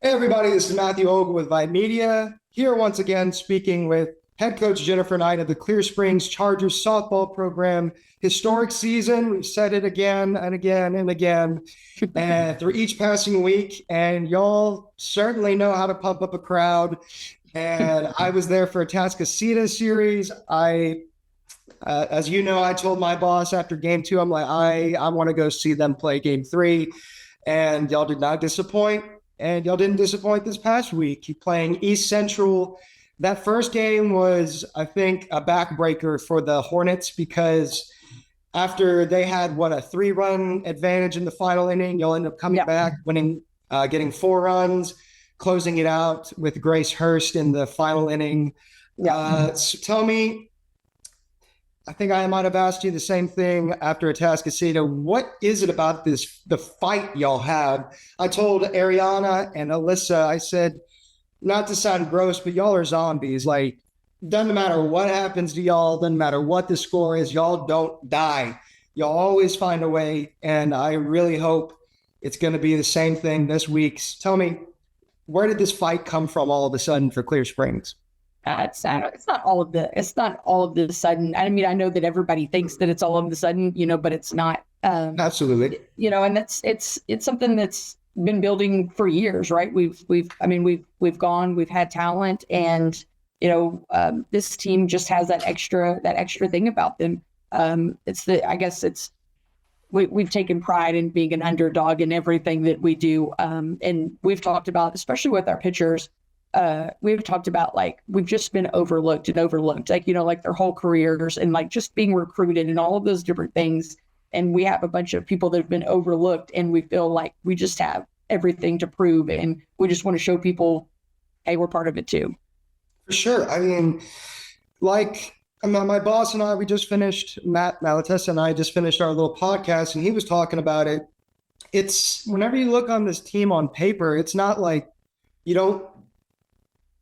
Hey everybody, this is Matthew Ogle with VYPE Media, here once again speaking with head coach Jennifer Knight of the Clear Springs Chargers softball program. Historic season, we've said it again and again and again through each passing week, and y'all certainly know how to pump up a crowd. And I was there for a Tascasita series. As you know, I told my boss after game 2, I'm like, I want to go see them play game 3, and y'all did not disappoint. And y'all didn't disappoint this past week. You're playing East Central. That first game was, I think, a backbreaker for the Hornets because after they had, a 3-run advantage in the final inning, you'll end up coming back, winning, getting 4 runs, closing it out with Grace Hurst in the final inning. So tell me, I think I might have asked you the same thing after Atascocita. What is it about the fight y'all have? I told Ariana and Alyssa, I said, not to sound gross, but y'all are zombies. Like, doesn't matter what happens to y'all, doesn't matter what the score is, y'all don't die. Y'all always find a way, and I really hope it's going to be the same thing this week. Tell me, where did this fight come from all of a sudden for Clear Springs? It's not all of the sudden. I mean, I know that everybody thinks that it's all of the sudden, but it's not. Absolutely. And it's something that's been building for years, right? We've had talent, and this team just has that extra thing about them. We've taken pride in being an underdog in everything that we do, and we've talked about, especially with our pitchers. We've talked about we've just been overlooked, like their whole careers, and just being recruited and all of those different things. And we have a bunch of people that have been overlooked, and we feel like we just have everything to prove, and we just want to show people, hey, we're part of it too. For sure. I mean, my boss and I, Matt Malatesta and I just finished our little podcast, and he was talking about it. It's whenever you look on this team on paper, it's not like you don't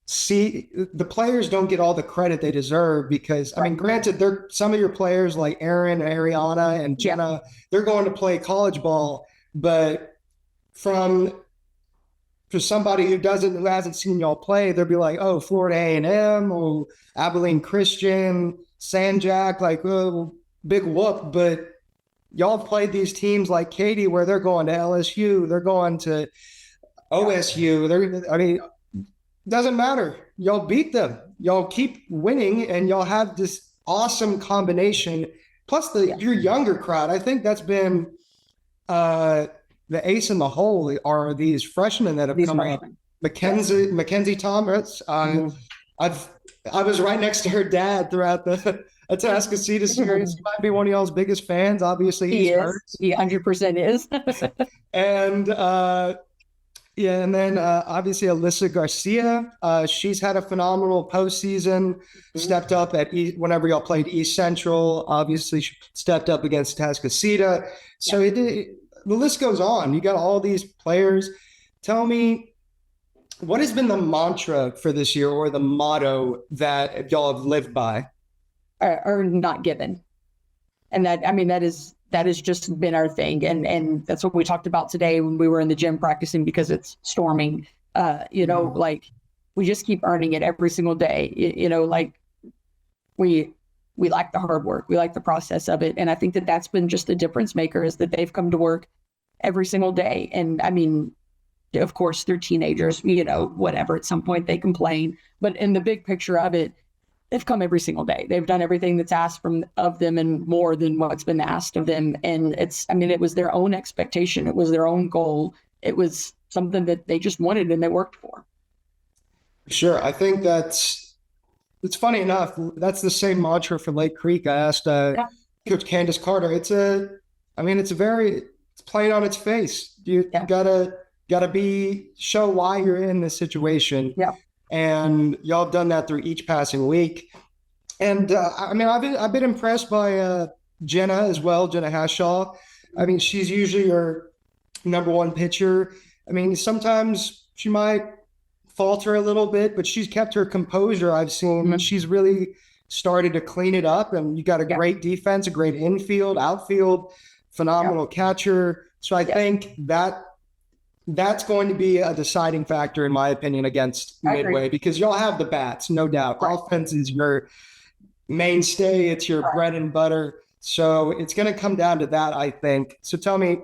see the players don't get all the credit they deserve because, I mean, granted, some of your players like Aaron, Ariana, and Jenna, they're going to play college ball, but for somebody who hasn't seen y'all play, they'll be like, oh, Florida A&M or Abilene Christian, San Jack, big whoop. But y'all played these teams like Katy where they're going to LSU, they're going to OSU. Doesn't matter. Y'all beat them. Y'all keep winning, and y'all have this awesome combination. Plus, your younger crowd. I think that's been the ace in the hole are these freshmen that have come up. Mackenzie Thomas. I was right next to her dad throughout the Atascocita series. He might be one of y'all's biggest fans. Obviously, he is. He 100% is. And then obviously Alyssa Garcia, she's had a phenomenal postseason, stepped up whenever y'all played East Central, obviously she stepped up against Tascasita. So the list goes on. You got all these players. Tell me, what has been the mantra for this year or the motto that y'all have lived by? Or not given. And that has just been our thing. And that's what we talked about today when we were in the gym practicing because it's storming. We just keep earning it every single day. We like the hard work. We like the process of it. And I think that that's been just the difference maker is that they've come to work every single day. And I mean, of course, they're teenagers, whatever, at some point they complain. But in the big picture of it, they've come every single day. They've done everything that's asked of them and more than what's been asked of them. And it was their own expectation. It was their own goal. It was something that they just wanted and they worked for. Sure. I think it's funny enough. That's the same mantra for Lake Creek. I asked Coach Candace Carter. It's played on its face. You gotta show why you're in this situation. Yeah. And y'all have done that through each passing week. And I've been impressed by Jenna as well, Jenna Hashaw. I mean, she's usually your number one pitcher. I mean, sometimes she might falter a little bit, but she's kept her composure. I've seen she's really started to clean it up, and you got a great defense, a great infield, outfield, phenomenal catcher. So I think that that's going to be a deciding factor, in my opinion, against Midway, because y'all have the bats, no doubt. Right. Offense is your mainstay. It's your bread and butter. So it's going to come down to that, I think. So tell me,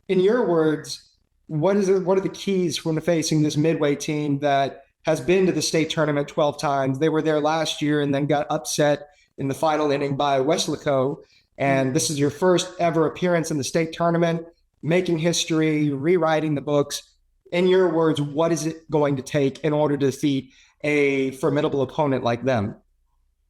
in your words, what are the keys when facing this Midway team that has been to the state tournament 12 times? They were there last year and then got upset in the final inning by Weslaco. And this is your first ever appearance in the state tournament, making history, rewriting the books. In your words, what is it going to take in order to defeat a formidable opponent like them?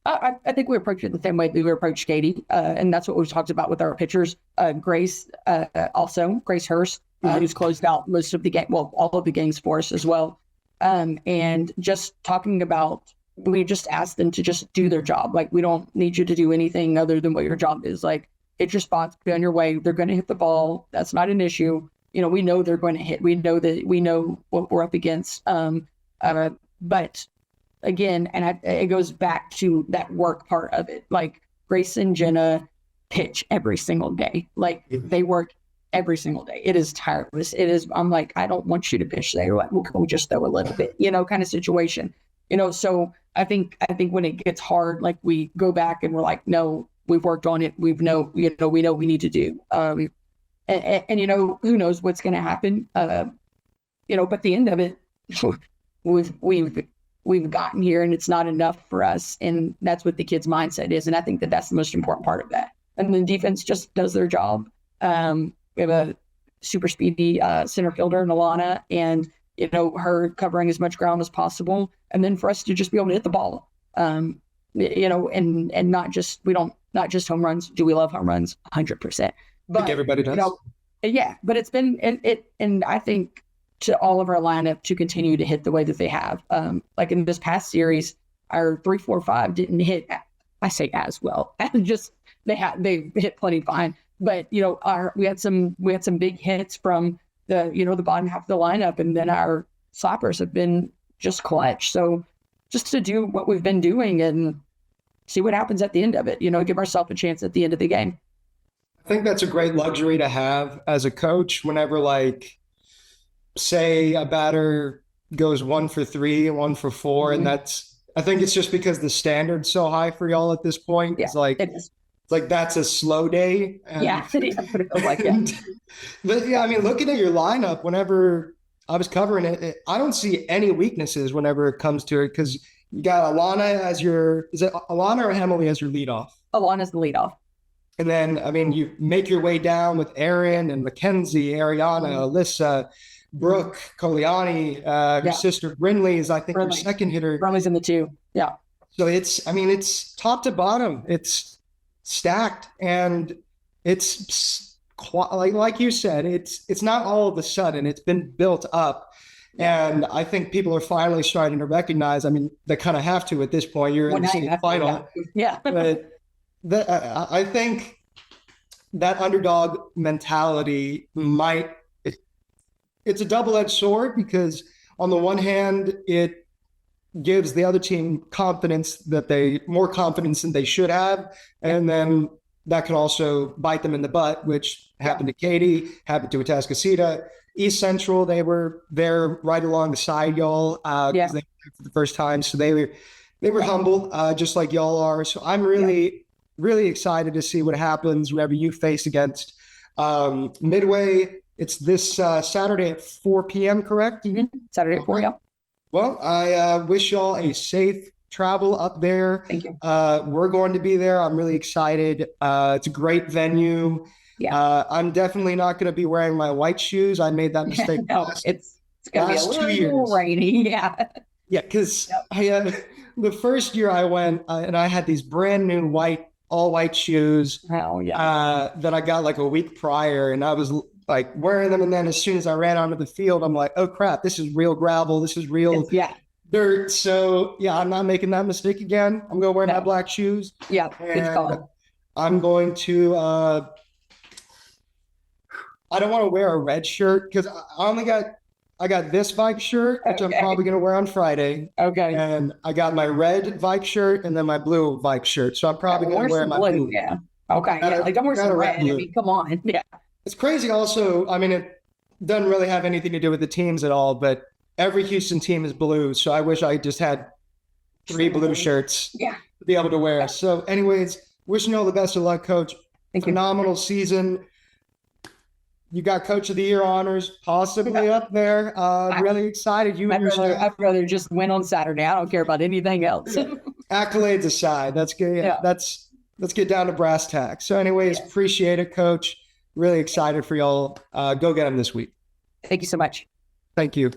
I think we approach it the same way we approach Katie, and that's what we've talked about with our pitchers. Grace Hurst, who's closed out most of the game, well, all of the games for us as well. And just talking about, we just asked them to just do their job. Like, we don't need you to do anything other than what your job is. Like, hit your spots, be on your way. They're going to hit the ball. That's not an issue. You know, we know they're going to hit. We know what we're up against. But again, and it goes back to that work part of it. Like, Grace and Jenna pitch every single day. Like, they work every single day. It is tireless. It is, I'm like, I don't want you to pitch today. Like, well, can we just throw a little bit, kind of situation, so I think when it gets hard, like, we go back and we're like, no, we've worked on it. We know we need to do, and who knows what's going to happen, but the end of it, we've gotten here and it's not enough for us. And that's what the kids' mindset is. And I think that's the most important part of that. And the defense just does their job. We have a super speedy center fielder, Nalana, and, her covering as much ground as possible. And then for us to just be able to hit the ball, and not just home runs. Do we love home runs? 100%. But I think everybody does. Yeah, but it's been, and I think, to all of our lineup to continue to hit the way that they have. Like in this past series, our 3, 4, 5 didn't hit, I say as well. Just they hit plenty fine. But we had some big hits from the bottom half of the lineup, and then our slappers have been just clutch. So just to do what we've been doing and see what happens at the end of it, give ourselves a chance at the end of the game. I think that's a great luxury to have as a coach whenever, like, say a batter goes 1 for 3 and 1 for 4, and I think it's just because the standard's so high for y'all at this point. Yeah, it's like that's a slow day. Yeah, it feels like it. But yeah, I mean, looking at your lineup, whenever I was covering it, I don't see any weaknesses whenever it comes to it, because you got Alana as is it Alana or Emily as your leadoff? Alana's the leadoff. And then, I mean, you make your way down with Erin and Mackenzie, Ariana, Alyssa, Brooke, Koliani, your sister Brinley is, I think, your second hitter. Brinley's in the 2. Yeah. So it's top to bottom. It's stacked, and it's like you said, it's not all of a sudden. It's been built up. And I think people are finally starting to recognize, I mean, they kind of have to at this point. You're in the state final. Yeah. But I think that underdog mentality it's a double-edged sword, because on the one hand, it gives the other team more confidence than they should have. And then that can also bite them in the butt, which happened to Katie, happened to Atascocita. East Central, they were there right along the side, y'all, because they were for the first time. So they were humble, just like y'all are. So I'm really, really excited to see what happens whenever you face against Midway. It's this Saturday at 4 p.m., correct? Mm-hmm. Saturday at 4, yeah. Well, I wish y'all a safe travel up there. Thank you. We're going to be there. I'm really excited. It's a great venue. Yeah. I'm definitely not going to be wearing my white shoes. I made that mistake. No, it's going to be a little rainy. Yeah. Yeah, because the first year I went and I had these brand new all white shoes that I got like a week prior, and I was like wearing them, and then as soon as I ran onto the field, I'm like, oh crap, this is real gravel, this is real dirt. So I'm not making that mistake again. I'm gonna wear my black shoes. Yeah, it's gone. I'm going to I don't want to wear a red shirt, because I got this VYPE shirt, which I'm probably going to wear on Friday. Okay. And I got my red VYPE shirt and then my blue VYPE shirt. So I'm probably going to wear my blue. Yeah. Okay. Don't wear some red. I mean, come on. Yeah. It's crazy also. I mean, doesn't really have anything to do with the teams at all, but every Houston team is blue. So I wish I just had 3 blue shirts Yeah. to be able to wear. So anyways, wishing you all the best of luck, Coach. Thank you. Phenomenal season. You got Coach of the Year honors possibly up there. Really excited. You and your staff. I'd rather just win on Saturday. I don't care about anything else. Accolades aside, that's good. Yeah. Let's get down to brass tacks. So anyways, appreciate it, Coach. Really excited for y'all. Go get them this week. Thank you so much. Thank you.